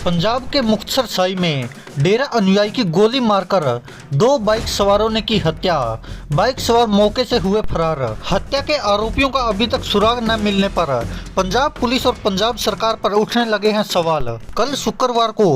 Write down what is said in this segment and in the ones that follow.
पंजाब के मुक्तसर साई में डेरा अनुयायी की गोली मारकर दो बाइक सवारों ने की हत्या। बाइक सवार मौके से हुए फरार। हत्या के आरोपियों का अभी तक सुराग न मिलने पर पंजाब पुलिस और पंजाब सरकार पर उठने लगे हैं सवाल। कल शुक्रवार को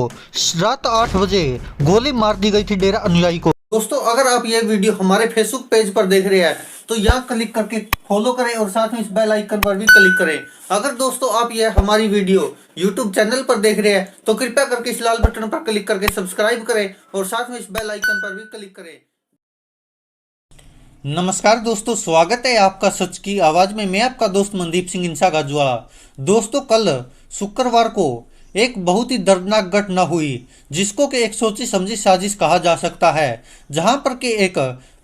रात 8 बजे गोली मार दी गई थी डेरा अनुयायी को। दोस्तों, अगर आप ये वीडियो हमारे फेसबुक पेज पर देख रहे हैं तो यहाँ क्लिक करके फॉलो करें और साथ में इस बेल आइकन पर भी क्लिक करें। अगर दोस्तों आप ये हमारी वीडियो यूट्यूब चैनल पर देख रहे हैं तो कृपया करके इस लाल बटन पर क्लिक करके सब्सक्राइब करें और साथ में इस बेल आइकन पर भी क्लिक करें। नमस्कार दोस्तों, स्वागत है आपका सच की आवाज में। मैं आपका दोस्त मनदीप सिंह इंसा गाजवाड़ा। दोस्तों, कल शुक्रवार को एक बहुत ही दर्दनाक घटना हुई जिसको कि एक सोची समझी साजिश कहा जा सकता है, जहां पर के एक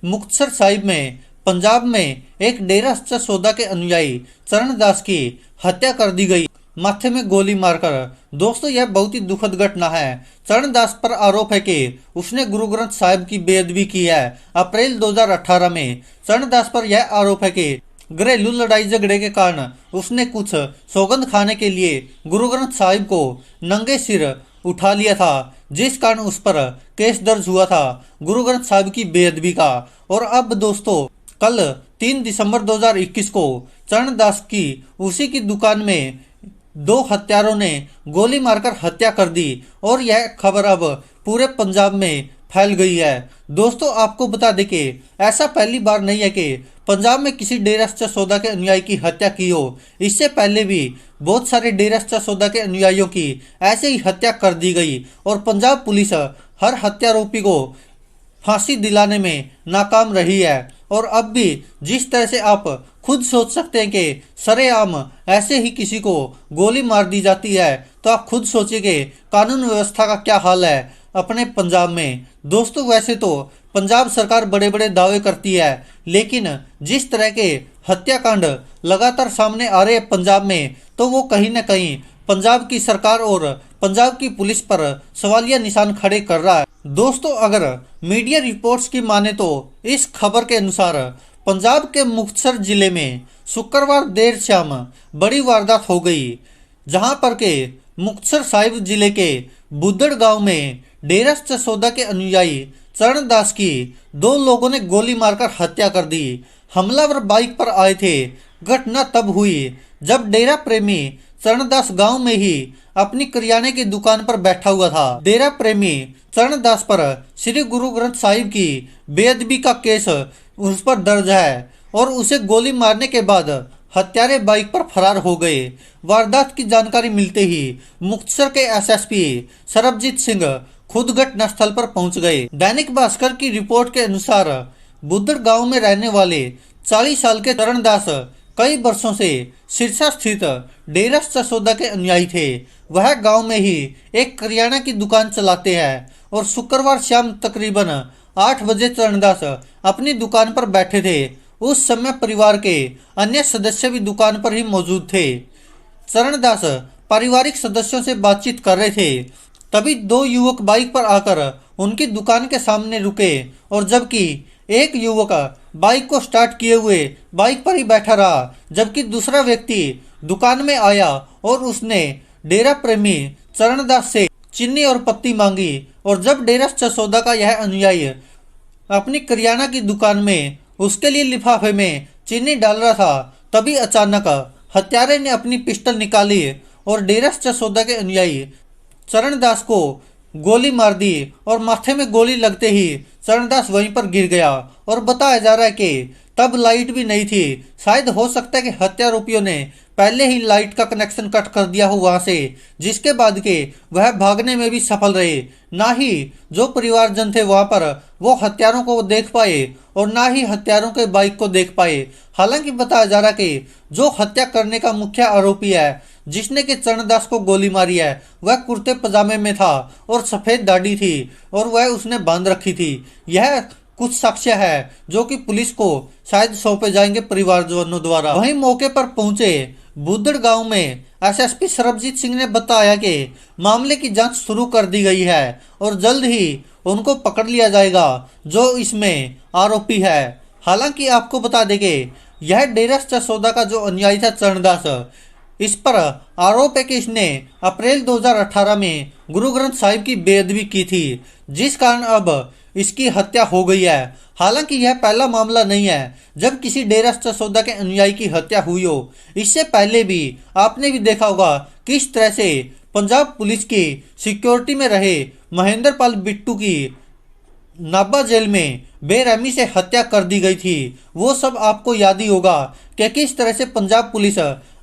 मुक्तसर साहिब में पंजाब में एक डेरा सच्चा सौदा के अनुयायी चरणदास की हत्या कर दी गई, माथे में गोली मारकर। दोस्तों, यह बहुत ही दुखद घटना है। चरणदास पर आरोप है कि उसने गुरु ग्रंथ साहिब की बेअदबी की है। अप्रैल 2018 में चरणदास पर यह आरोप है कि घरेलू लड़ाई झगड़े के कारण उसने कुछ सौगंध खाने के लिए गुरु ग्रंथ साहिब को नंगे सिर उठा लिया था, जिस कारण उस पर केस दर्ज हुआ था गुरु ग्रंथ साहिब की बेअदबी का। और अब दोस्तों, कल 3 दिसंबर 2021 को चरणदास की उसी की दुकान में दो हत्यारों ने गोली मारकर हत्या कर दी और यह खबर अब पूरे पंजाब में फैल गई है। दोस्तों, आपको बता दें कि ऐसा पहली बार नहीं है कि पंजाब में किसी डेरा सच्चा सौदा के अनुयायी की हत्या की हो। इससे पहले भी बहुत सारे डेरा सच्चा सौदा के अनुयायियों की ऐसे ही हत्या कर दी गई और पंजाब पुलिस हर हत्यारोपी को फांसी दिलाने में नाकाम रही है। और अब भी जिस तरह से आप खुद सोच सकते हैं कि सरेआम ऐसे ही किसी को गोली मार दी जाती है, तो आप खुद सोचिए कि कानून व्यवस्था का क्या हाल है अपने पंजाब में। दोस्तों, वैसे तो पंजाब सरकार बड़े बड़े दावे करती है, लेकिन जिस तरह के हत्याकांड लगातार सामने आ रहे हैं पंजाब में, तो वो कहीं ना कहीं पंजाब की सरकार और पंजाब की पुलिस पर सवालिया निशान खड़े कर रहा है। दोस्तों, अगर मीडिया रिपोर्ट्स की माने तो इस खबर के अनुसार पंजाब के मुक्तसर जिले में शुक्रवार देर शाम बड़ी वारदात हो गई, जहां पर के मुक्तसर साहिब जिले के बुद्दड़ गांव में डेरा सच्चा सौदा के अनुयायी चरणदास की दो लोगों ने गोली मारकर हत्या कर दी। हमलावर बाइक पर आए थे। घटना तब हुई जब डेरा प्रेमी चरणदास गांव में ही अपनी करियाने की दुकान पर बैठा हुआ था। डेरा प्रेमी चरणदास पर श्री गुरु ग्रंथ साहिब की बेअदबी का केस उस पर दर्ज है और उसे गोली मारने के बाद हत्यारे बाइक पर फरार हो गए। वारदात की जानकारी मिलते ही मुक्तसर के एसएसपी सरबजीत सिंह खुद घटना स्थल पर पहुंच गए। दैनिक भास्कर की रिपोर्ट के अनुसार बुद्दड़ गांव में रहने वाले 40 साल के चरणदास कई वर्षों से सिरसा स्थित डेरा सच्चा सौदा के अनुयायी थे। वह गांव में ही एक करियाना की दुकान चलाते हैं और शुक्रवार शाम तकरीबन 8 बजे चरणदास अपनी दुकान पर बैठे थे। उस समय परिवार के अन्य सदस्य भी दुकान पर ही मौजूद थे। चरणदास पारिवारिक सदस्यों से बातचीत कर रहे थे, तभी दो युवक बाइक पर आकर उनकी दुकान के सामने रुके और जबकि एक युवक बाइक को स्टार्ट किए हुए बाइक पर ही बैठा रहा, जबकि दूसरा व्यक्ति दुकान में आया और उसने डेरा प्रेमी चरणदास से चीनी और पत्ती मांगी। और जब डेरा सच्चा सौदा का यह अनुयायी अपनी करियाना की दुकान में उसके लिए लिफाफे में चीनी डाल रहा था, तभी अचानक हत्यारे ने अपनी पिस्टल निकाली और डेरा सच्चा सौदा के अनुयायी चरणदास को गोली मार दी और माथे में गोली लगते ही चरणदास वहीं पर गिर गया। और बताया जा रहा है कि तब लाइट भी नहीं थी। शायद हो सकता है कि हत्यारोपियों ने पहले ही लाइट का कनेक्शन कट कर दिया हो वहां से, जिसके बाद के वह भागने में भी सफल रहे। ना ही जो परिवारजन थे वहां पर वो हत्यारों को देख पाए और ना ही हत्यारों के बाइक को देख पाए। हालांकि बताया जा रहा है कि जो हत्या करने का मुख्य आरोपी है, जिसने कि चरणदास को गोली मारी है, वह कुर्ते पजामे में था और सफेद दाढ़ी थी और वह उसने बांध रखी थी। यह कुछ साक्ष्य है जो कि पुलिस को शायद सौंपे जाएंगे परिवारजनों द्वारा। वहीं मौके पर पहुंचे बुद्दड़ गांव में एसएसपी सरबजीत सिंह ने बताया कि मामले की जांच शुरू कर दी गई है और जल्द ही उनको पकड़ लिया जाएगा जो इसमें आरोपी है। हालांकि आपको बता दें कि यह डेरा सच्चा सौदा का जो अनुयायी था चरणदास, इस पर आरोप है कि इसने अप्रैल 2018 में गुरु ग्रंथ साहिब की बेअदबी की थी, जिस कारण अब इसकी हत्या हो गई है। हालांकि यह पहला मामला नहीं है जब किसी डेरा सच्चा के अनुयायी की हत्या हुई हो। इससे पहले भी आपने भी देखा होगा किस तरह से पंजाब पुलिस की सिक्योरिटी में रहे महेंद्र पाल बिट्टू की नाभा जेल में बेरहमी से हत्या कर दी गई थी। वो सब आपको याद ही होगा कि किस तरह से पंजाब पुलिस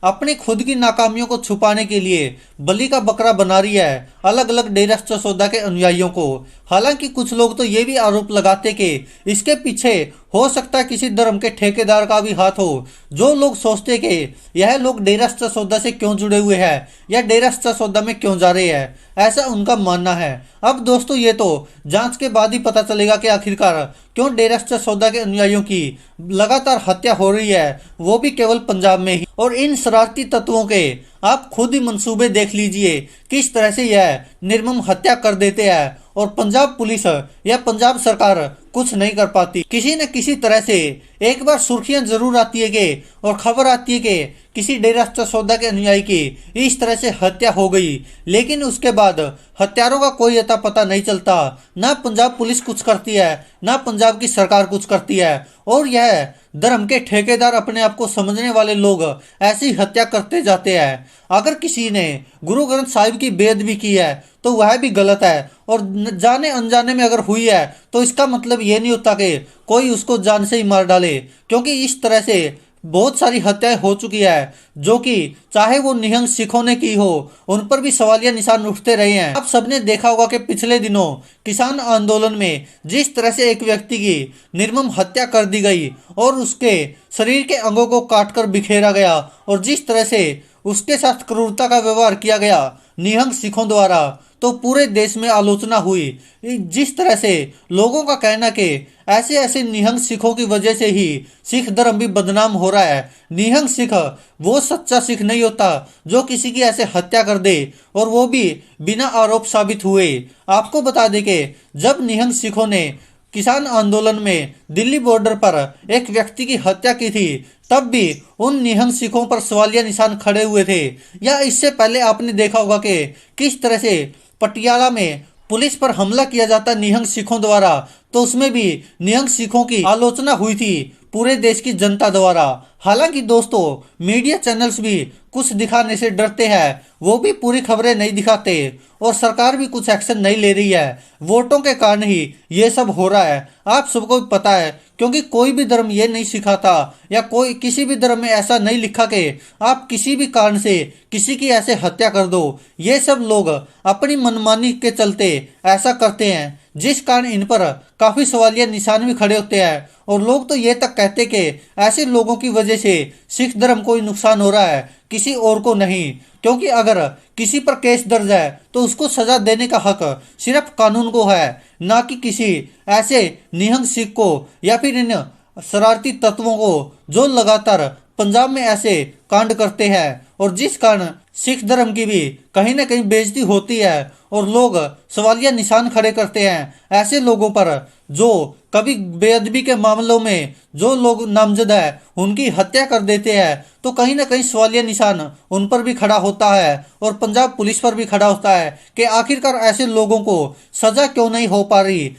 अपनी खुद की नाकामियों को छुपाने के लिए बलि का बकरा बना रही है अलग अलग डेरा सच्चा के अनुयायियों को। हालांकि कुछ लोग तो ये भी आरोप लगाते कि इसके पीछे हो सकता है किसी धर्म के ठेकेदार का भी हाथ हो। जो लोग सोचते कि यह लोग डेरा सच्चा से क्यों जुड़े हुए हैं या डेरा सच्चा में क्यों जा रहे हैं, ऐसा उनका मानना है। अब दोस्तों ये तो जांच के बाद ही पता चलेगा कि आखिरकार क्यों डेरा सच्चा के अनुयायियों की लगातार हत्या हो रही है, वो भी केवल पंजाब में ही। और इन शरारती तत्वों के आप खुद ही मंसूबे देख लीजिए किस तरह से यह निर्मम हत्या कर देते हैं और पंजाब पुलिस या पंजाब सरकार कुछ नहीं कर पाती। किसी न किसी तरह से एक बार सुर्खियां जरूर आती है कि और खबर आती है कि किसी डेरा सच्चा के अनुयायी की इस तरह से हत्या हो गई, लेकिन उसके बाद हत्यारों का कोई अता पता नहीं चलता। ना पंजाब पुलिस कुछ करती है ना पंजाब की सरकार कुछ करती है, और यह धर्म के ठेकेदार अपने आप को समझने वाले लोग ऐसी हत्या करते जाते हैं। अगर किसी ने गुरु ग्रंथ साहिब की बेअदबी की है तो वह भी गलत है, और जाने अनजाने में अगर हुई है तो इसका मतलब ये नहीं होता कि कोई उसको जान से ही मार डाले, क्योंकि इस तरह से बहुत सारी हत्याएं हो चुकी है जो कि चाहे वो निहंग सिखों ने की हो उन पर भी सवालिया निशान उठते रहे हैं। आप सबने देखा होगा कि पिछले दिनों किसान आंदोलन में जिस तरह से एक व्यक्ति की निर्मम हत्या कर दी गई और उसके शरीर के अंगों को काटकर बिखेरा गया, और जिस तरह से उसके साथ क्रूरता का व्यवहार किया गया निहंग सिखों द्वारा, तो पूरे देश में आलोचना हुई। जिस तरह से लोगों का कहना कि ऐसे ऐसे निहंग सिखों की वजह से ही सिख धर्म भी बदनाम हो रहा है। निहंग सिख वो सच्चा सिख नहीं होता जो किसी की ऐसे हत्या कर दे, और वो भी बिना आरोप साबित हुए। आपको बता दें कि जब निहंग सिखों ने किसान आंदोलन में दिल्ली बॉर्डर पर एक व्यक्ति की हत्या की थी, तब भी उन निहंग सिखों पर सवालिया निशान खड़े हुए थे। या इससे पहले आपने देखा होगा कि किस तरह से पटियाला में पुलिस पर हमला किया जाता निहंग सिखों द्वारा, तो उसमें भी निहंग सिखों की आलोचना हुई थी पूरे देश की जनता द्वारा। हालांकि दोस्तों मीडिया चैनल्स भी कुछ दिखाने से डरते हैं, वो भी पूरी खबरें नहीं दिखाते, और सरकार भी कुछ एक्शन नहीं ले रही है। वोटों के कारण ही ये सब हो रहा है, आप सबको भी पता है, क्योंकि कोई भी धर्म ये नहीं सिखाता या कोई किसी भी धर्म में ऐसा नहीं लिखा कि आप किसी भी कारण से किसी की ऐसे हत्या कर दो। ये सब लोग अपनी मनमानी के चलते ऐसा करते हैं, जिस कारण इन पर काफी सवालिया निशान भी खड़े होते हैं। और लोग तो ये तक कहते कि ऐसे लोगों की वजह से सिख धर्म को ही नुकसान हो रहा है, किसी और को नहीं, क्योंकि अगर किसी पर केस दर्ज है तो उसको सजा देने का हक सिर्फ कानून को है, ना कि किसी ऐसे निहंग सिख को या फिर इन शरारती तत्वों को जो लगातार पंजाब में ऐसे कांड करते हैं, और जिस कारण सिख धर्म की भी कहीं ना कहीं बेइज्जती होती है और लोग सवालिया निशान खड़े करते हैं ऐसे लोगों पर जो कभी बेअदबी के मामलों में जो लोग नामजद है उनकी हत्या कर देते हैं, तो कहीं ना कहीं सवालिया निशान उन पर भी खड़ा होता है और पंजाब पुलिस पर भी खड़ा होता है कि आखिरकार ऐसे लोगों को सजा क्यों नहीं हो पा रही,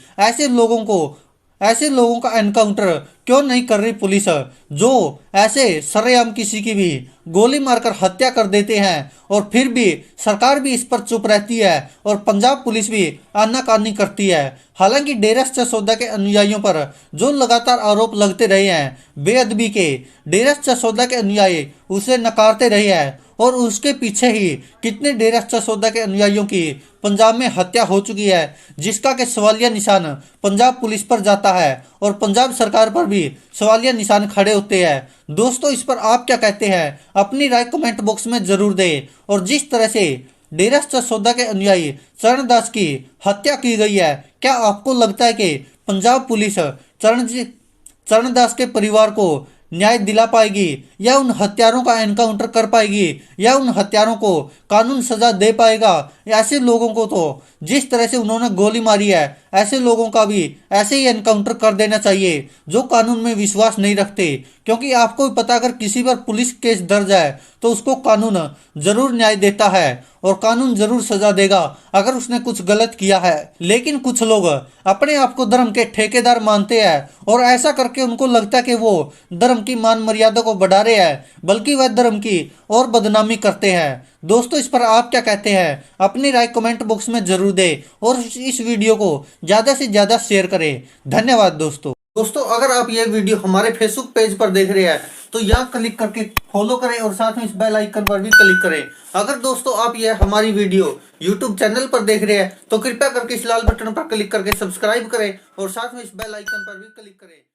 ऐसे लोगों का एनकाउंटर क्यों नहीं कर रही पुलिस, जो ऐसे सरेआम किसी की भी गोली मारकर हत्या कर देते हैं, और फिर भी सरकार भी इस पर चुप रहती है और पंजाब पुलिस भी आनाकानी करती है। हालांकि डेरा सच्चा के अनुयायियों पर जो लगातार आरोप लगते रहे हैं बेअदबी के, डेरा सच्चा के अनुयायी उसे नकारते रहे हैं, और उसके पीछे ही कितने डेरा सच्चा के अनुयायियों की पंजाब में हत्या हो चुकी है, जिसका के सवालिया निशान पंजाब पुलिस पर जाता है और पंजाब सरकार पर भी सवालिया निशान खड़े होते हैं। दोस्तों इस पर आप क्या कहते हैं, अपनी राय कमेंट बॉक्स में जरूर दें। और जिस तरह से डेरा सच्चा के अनुयायी चरणदास की हत्या की गई है, क्या आपको लगता है कि पंजाब पुलिस चरणदास के परिवार को न्याय दिला पाएगी या उन हत्यारों का एनकाउंटर कर पाएगी या उन हत्यारों को कानून सजा दे पाएगा। ऐसे लोगों को तो जिस तरह से उन्होंने गोली मारी है ऐसे लोगों का भी ऐसे ही एनकाउंटर कर देना चाहिए जो कानून में विश्वास नहीं रखते। क्योंकि आपको भी पता, अगर किसी पर पुलिस केस दर्ज है तो उसको कानून जरूर न्याय देता है और कानून जरूर सजा देगा अगर उसने कुछ गलत किया है। लेकिन कुछ लोग अपने आप को धर्म के ठेकेदार मानते हैं और ऐसा करके उनको लगता है कि वो धर्म की मान मर्यादा को बढ़ा रहे हैं, बल्कि वह धर्म की और बदनामी करते हैं। दोस्तों, इस पर आप क्या कहते हैं? अपनी राय कमेंट बॉक्स में जरूर दें और इस वीडियो को ज्यादा से ज्यादा शेयर करें। धन्यवाद दोस्तों, अगर आप ये वीडियो हमारे फेसबुक पेज पर देख रहे हैं तो यहाँ क्लिक करके फॉलो करें और साथ में इस बेल आइकन पर भी क्लिक करें। अगर दोस्तों आप ये हमारी वीडियो यूट्यूब चैनल पर देख रहे हैं तो कृपया करके इस लाल बटन पर क्लिक करके सब्सक्राइब करें और साथ में इस बेल आइकन पर भी क्लिक करें।